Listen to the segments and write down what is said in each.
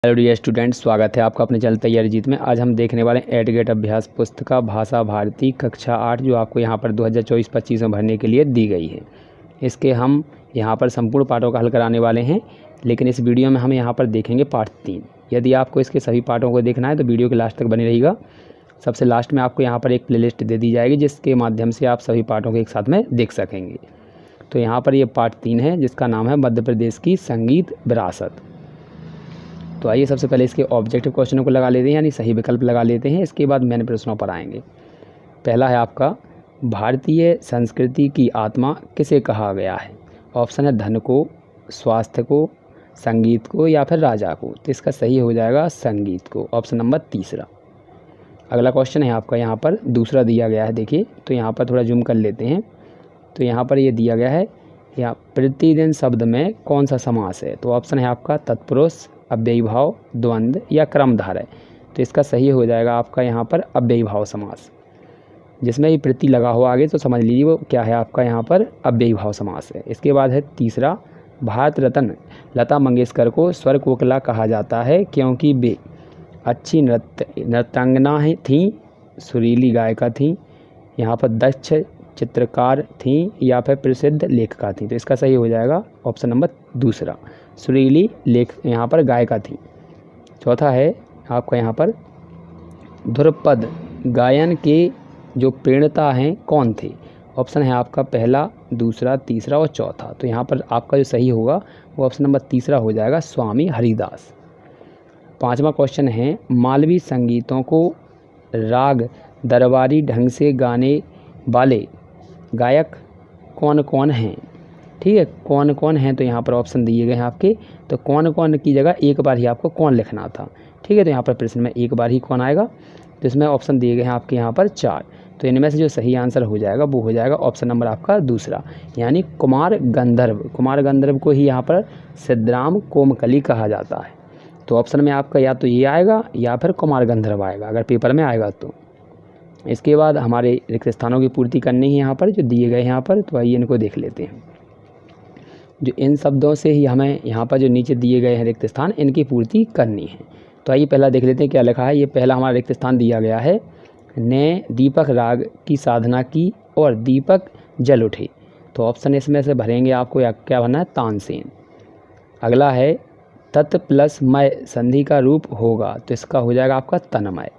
Hello dear student, स्वागत है आपका अपने चैनल तैयारी जीत में। आज हम देखने वाले हैं एट गेट अभ्यास पुस्तिका भाषा भारती कक्षा 8 जो आपको यहाँ पर 2024-25 में भरने के लिए दी गई है। इसके हम यहाँ पर संपूर्ण पाठों का हल कराने वाले हैं, लेकिन इस वीडियो में हम यहाँ पर देखेंगे पार्ट 3। यदि आपको इसके सभी पाठों को देखना है तो वीडियो के लास्ट तक बने रहिएगा। सबसे लास्ट में आपको यहाँ पर एक प्लेलिस्ट दे दी जाएगी जिसके माध्यम से आप सभी पाठों को एक साथ में देख सकेंगे। तो यहाँ पर ये पार्ट 3 है जिसका नाम है मध्य प्रदेश की संगीत विरासत। तो आइए सबसे पहले इसके ऑब्जेक्टिव क्वेश्चनों को लगा लेते हैं, यानी सही विकल्प लगा लेते हैं। इसके बाद मैंने प्रश्नों पर आएंगे। पहला है आपका, भारतीय संस्कृति की आत्मा किसे कहा गया है? ऑप्शन है धन को, स्वास्थ्य को, संगीत को या फिर राजा को। तो इसका सही हो जाएगा संगीत को, ऑप्शन नंबर तीसरा। अगला क्वेश्चन है आपका यहाँ पर दूसरा दिया गया है। देखिए तो यहाँ पर थोड़ा जूम कर लेते हैं। तो यहाँ पर ये दिया गया है, या प्रतिदिन शब्द में कौन सा समास है? तो ऑप्शन है आपका तत्पुरुष, अव्ययी भाव, द्वंद्व या क्रमधारय। तो इसका सही हो जाएगा आपका यहाँ पर अव्ययी भाव समास। जिसमें ये प्रति लगा हुआ आगे तो समझ लीजिए वो क्या है आपका यहाँ पर अव्ययी भाव समास है। इसके बाद है तीसरा, भारत रत्न लता मंगेशकर को स्वर कोकिला कहा जाता है क्योंकि वे अच्छी नृत्यांगना थीं, सुरीली गायिका थीं, यहाँ पर दक्ष चित्रकार थीं या फिर प्रसिद्ध लेखिका थीं। तो इसका सही हो जाएगा ऑप्शन नंबर दूसरा, सुरीली यहाँ पर गायिका थी। चौथा है आपका यहाँ पर ध्रुपद गायन के जो प्रणेता हैं कौन थे? ऑप्शन है आपका पहला, दूसरा, तीसरा और चौथा। तो यहाँ पर आपका जो सही होगा वो ऑप्शन नंबर तीसरा हो जाएगा, स्वामी हरिदास। पांचवा क्वेश्चन है, मालवी संगीतों को राग दरबारी ढंग से गाने वाले गायक कौन कौन हैं? ठीक है, कौन कौन हैं? तो यहाँ पर ऑप्शन दिए गए हैं आपके। तो कौन कौन की जगह एक बार ही आपको कौन लिखना था। ठीक है, तो यहाँ पर प्रश्न में एक बार ही कौन आएगा। तो इसमें ऑप्शन दिए गए हैं आपके यहाँ पर 4। तो इनमें से जो सही आंसर हो जाएगा वो हो जाएगा ऑप्शन नंबर आपका दूसरा, यानी कुमार गंधर्व। कुमार गंधर्व को ही यहाँ पर सिद्धराम कोमकली कहा जाता है। तो ऑप्शन में आपका या तो ये आएगा या फिर कुमार गंधर्व आएगा अगर पेपर में आएगा तो। इसके बाद हमारे रिक्त स्थानों की पूर्ति करनी है यहाँ पर जो दिए गए यहाँ पर। तो आइए इनको देख लेते हैं। जो इन शब्दों से ही हमें यहाँ पर जो नीचे दिए गए हैं रिक्त स्थान, इनकी पूर्ति करनी है। तो आइए पहला देख लेते हैं क्या लिखा है। ये पहला हमारा रिक्त स्थान दिया गया है, ने दीपक राग की साधना की और दीपक जल उठे। तो ऑप्शन इसमें से भरेंगे आपको या क्या भरना है, तानसेन। अगला है तत् प्लस मय संधि का रूप होगा। तो इसका हो जाएगा आपका तन्मय।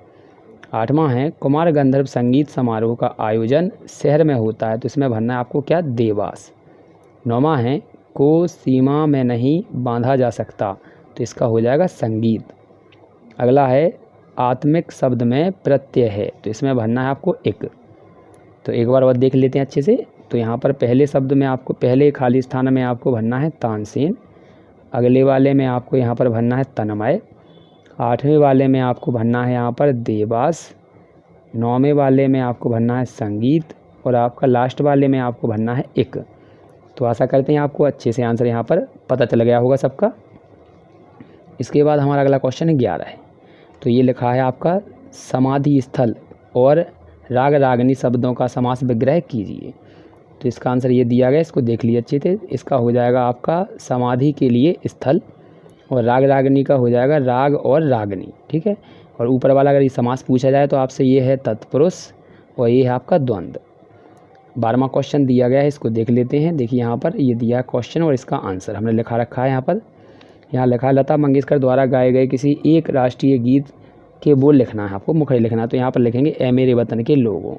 8वां है, कुमार गंधर्व संगीत समारोह का आयोजन शहर में होता है। तो इसमें भरना है आपको क्या, देवास। 9वां है, को सीमा में नहीं बांधा जा सकता। तो इसका हो जाएगा संगीत। अगला है, आत्मिक शब्द में प्रत्यय है। तो इसमें भरना है आपको एक। तो एक बार और देख लेते हैं अच्छे से। तो यहाँ पर पहले शब्द में आपको पहले खाली स्थान में आपको भरना है तानसेन। अगले वाले में आपको यहाँ पर भरना है तन्मय। 8वें वाले में आपको भरना है यहाँ पर देवास। 9वें वाले में आपको भरना है संगीत और आपका लास्ट वाले में आपको भरना है एक। तो आशा करते हैं आपको अच्छे से आंसर यहाँ पर पता चल गया होगा सबका। इसके बाद हमारा अगला क्वेश्चन है 11 है। तो ये लिखा है आपका, समाधि स्थल और राग रागनी शब्दों का समास विग्रह कीजिए। तो इसका आंसर ये दिया गया, इसको देख लीजिए अच्छे से। इसका हो जाएगा आपका समाधि के लिए स्थल और राग रागनी का हो जाएगा राग और रागनी। ठीक है, और ऊपर वाला अगर ये समास पूछा जाए तो आपसे ये है तत्पुरुष और ये है आपका द्वंद्व। 12वां क्वेश्चन दिया गया है, इसको देख लेते हैं। देखिए यहाँ पर ये दिया क्वेश्चन और इसका आंसर हमने लिखा रखा है यहाँ पर। यहाँ लिखा है, लता मंगेशकर द्वारा गाए गए किसी एक राष्ट्रीय गीत के बोल लिखना है आपको, मुखड़े लिखना है। तो यहाँ पर लिखेंगे ए मेरे वतन के लोगों।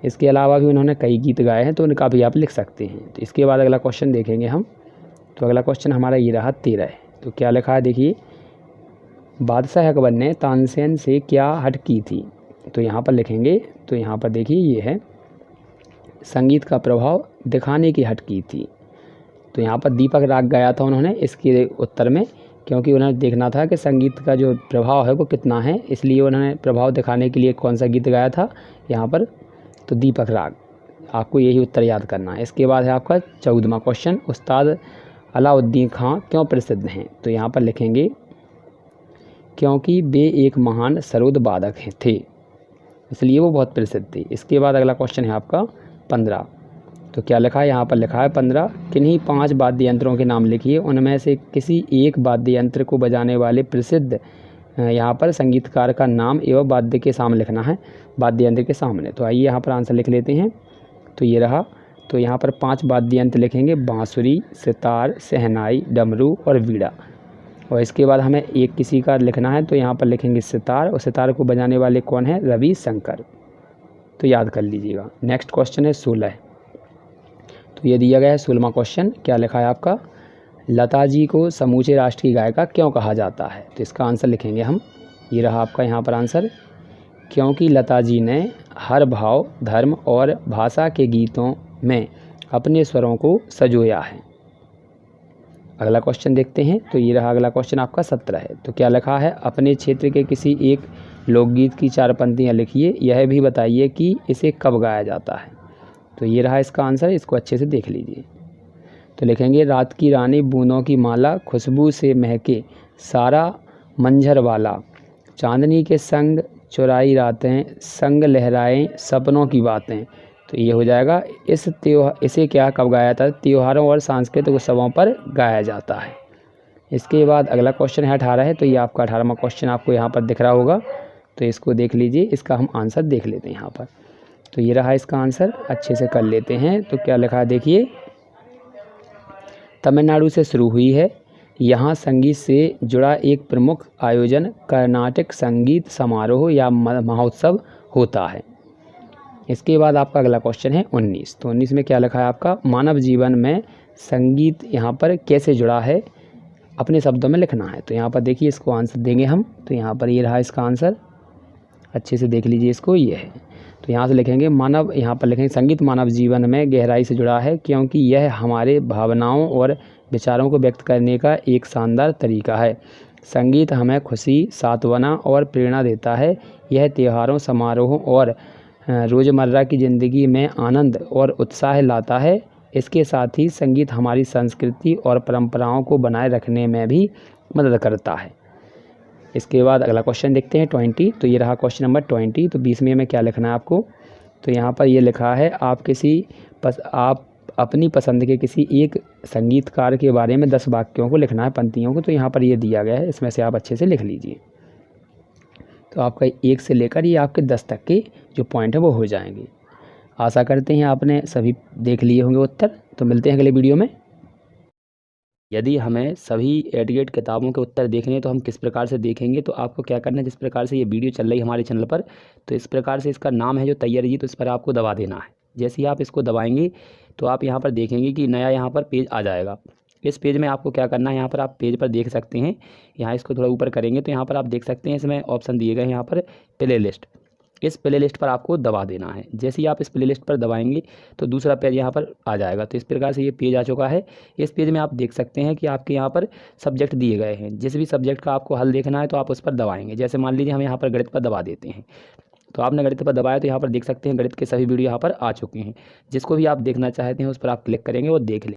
इसके अलावा भी उन्होंने कई गीत गाए हैं तो उनका भी आप लिख सकते हैं। तो इसके बाद अगला क्वेश्चन देखेंगे हम। तो अगला क्वेश्चन हमारा ये रहा 13 है। तो क्या लिखा है देखिए, बादशाह अकबर ने तानसेन से क्या हट की थी? तो यहाँ पर लिखेंगे। तो यहाँ पर देखिए ये है, संगीत का प्रभाव दिखाने की हट की थी। तो यहाँ पर दीपक राग गाया था उन्होंने इसके उत्तर में, क्योंकि उन्हें देखना था कि संगीत का जो प्रभाव है वो कितना है, इसलिए उन्होंने प्रभाव दिखाने के लिए कौन सा गीत गाया था यहाँ पर, तो दीपक राग। आपको यही उत्तर याद करना है। इसके बाद है आपका 14वां क्वेश्चन, उस्ताद अलाउद्दीन खां क्यों प्रसिद्ध हैं? तो यहाँ पर लिखेंगे क्योंकि वे एक महान सरोद वादक थे, इसलिए वो बहुत प्रसिद्ध थे। इसके बाद अगला क्वेश्चन है आपका 15, तो क्या लिखा है यहाँ पर, लिखा है 15। किन्हीं 5 वाद्य यंत्रों के नाम लिखिए, उनमें से किसी एक वाद्य यंत्र को बजाने वाले प्रसिद्ध यहाँ पर संगीतकार का नाम एवं वाद्य के सामने लिखना है, वाद्य यंत्र के सामने। तो आइए यहाँ पर आंसर लिख लेते हैं। तो ये रहा। तो यहाँ पर 5 वाद्य यंत्र लिखेंगे, बांसुरी, सितार, शहनाई, डमरू और वीणा। और इसके बाद हमें एक किसी का लिखना है, तो यहाँ पर लिखेंगे सितार, और सितार को बजाने वाले कौन है, रविशंकर। तो याद कर लीजिएगा। नेक्स्ट क्वेश्चन है 16। तो ये दिया गया है 16वां क्वेश्चन। क्या लिखा है आपका, लता जी को समूचे राष्ट्र की गायिका क्यों कहा जाता है। तो इसका आंसर लिखेंगे हम। ये रहा आपका यहाँ पर आंसर, क्योंकि लता जी ने हर भाव, धर्म और भाषा के गीतों में अपने स्वरों को संजोया है। अगला क्वेश्चन देखते हैं। तो ये रहा अगला क्वेश्चन आपका 17 है। तो क्या लिखा है, अपने क्षेत्र के किसी एक लोकगीत की 4 पंक्तियाँ लिखिए, यह भी बताइए कि इसे कब गाया जाता है। तो ये रहा इसका आंसर, इसको अच्छे से देख लीजिए। तो लिखेंगे, रात की रानी बूंदों की माला, खुशबू से महके सारा मंझर वाला, चांदनी के संग चुराई रातें, संग लहराएं सपनों की बातें। तो ये हो जाएगा। इसे क्या कब गाया जाता है, त्योहारों और सांस्कृतिक उत्सवों पर गाया जाता है। इसके बाद अगला क्वेश्चन है 18 है। तो ये आपका 18वां क्वेश्चन आपको यहाँ पर दिख रहा होगा, तो इसको देख लीजिए। इसका हम आंसर देख लेते हैं यहाँ पर। तो ये रहा इसका आंसर, अच्छे से कर लेते हैं। तो क्या लिखा है देखिए, तमिलनाडु से शुरू हुई है, यहाँ संगीत से जुड़ा एक प्रमुख आयोजन कर्नाटक संगीत समारोह या महोत्सव होता है। इसके बाद आपका अगला क्वेश्चन है 19। तो 19 में क्या लिखा है आपका, मानव जीवन में संगीत यहाँ पर कैसे जुड़ा है, अपने शब्दों में लिखना है। तो यहाँ पर देखिए, इसको आंसर देंगे हम। तो यहाँ पर ये रहा इसका आंसर, अच्छे से देख लीजिए इसको, ये है। तो यहाँ से लिखेंगे मानव, यहाँ पर लिखेंगे संगीत मानव जीवन में गहराई से जुड़ा है, क्योंकि यह हमारे भावनाओं और विचारों को व्यक्त करने का एक शानदार तरीका है। संगीत हमें खुशी, सांत्वना और प्रेरणा देता है। यह त्योहारों, समारोहों और रोज़मर्रा की ज़िंदगी में आनंद और उत्साह लाता है। इसके साथ ही संगीत हमारी संस्कृति और परंपराओं को बनाए रखने में भी मदद करता है। इसके बाद अगला क्वेश्चन देखते हैं 20। तो ये रहा क्वेश्चन नंबर 20। तो 20 में क्या लिखना है आपको। तो यहाँ पर ये लिखा है, आप अपनी पसंद के किसी एक संगीतकार के बारे में 10 वाक्यों को लिखना है, पंक्तियों को। तो यहाँ पर ये दिया गया है, इसमें से आप अच्छे से लिख लीजिए। तो आपका 1 से लेकर ये आपके 10 तक के जो पॉइंट है वो हो जाएंगे। आशा करते हैं आपने सभी देख लिए होंगे उत्तर। तो मिलते हैं अगले वीडियो में। यदि हमें सभी एडगेट किताबों के उत्तर देखने हैं तो हम किस प्रकार से देखेंगे। तो आपको क्या करना है, जिस प्रकार से ये वीडियो चल रही है हमारे चैनल पर, तो इस प्रकार से इसका नाम है जो तैयारी जी, तो इस पर आपको दबा देना है। जैसे ही आप इसको दबाएंगे तो आप यहाँ पर देखेंगे कि नया यहाँ पर पेज आ जाएगा। इस पेज में आपको क्या करना है, यहाँ पर आप पेज पर देख सकते हैं, यहाँ इसको थोड़ा ऊपर करेंगे तो यहाँ पर आप देख सकते हैं इसमें ऑप्शन दिए गए हैं यहाँ पर प्ले लिस्ट। इस प्ले लिस्ट पर आपको दबा देना है। जैसे ही आप इस प्ले लिस्ट पर दबाएंगे तो दूसरा पेज यहाँ पर आ जाएगा। तो इस प्रकार से ये पेज आ चुका है। इस पेज में आप देख सकते हैं कि आपके यहाँ पर सब्जेक्ट दिए गए हैं। जिस भी सब्जेक्ट का आपको हल देखना है तो आप उस पर दबाएंगे। जैसे मान लीजिए हम यहाँ पर गणित पर दबा देते हैं, तो आपने गणित पर दबाया तो यहाँ पर देख सकते हैं गणित के सभी वीडियो यहाँ पर आ चुके हैं। जिसको भी आप देखना चाहते हैं उस पर आप क्लिक करेंगे और देख लें।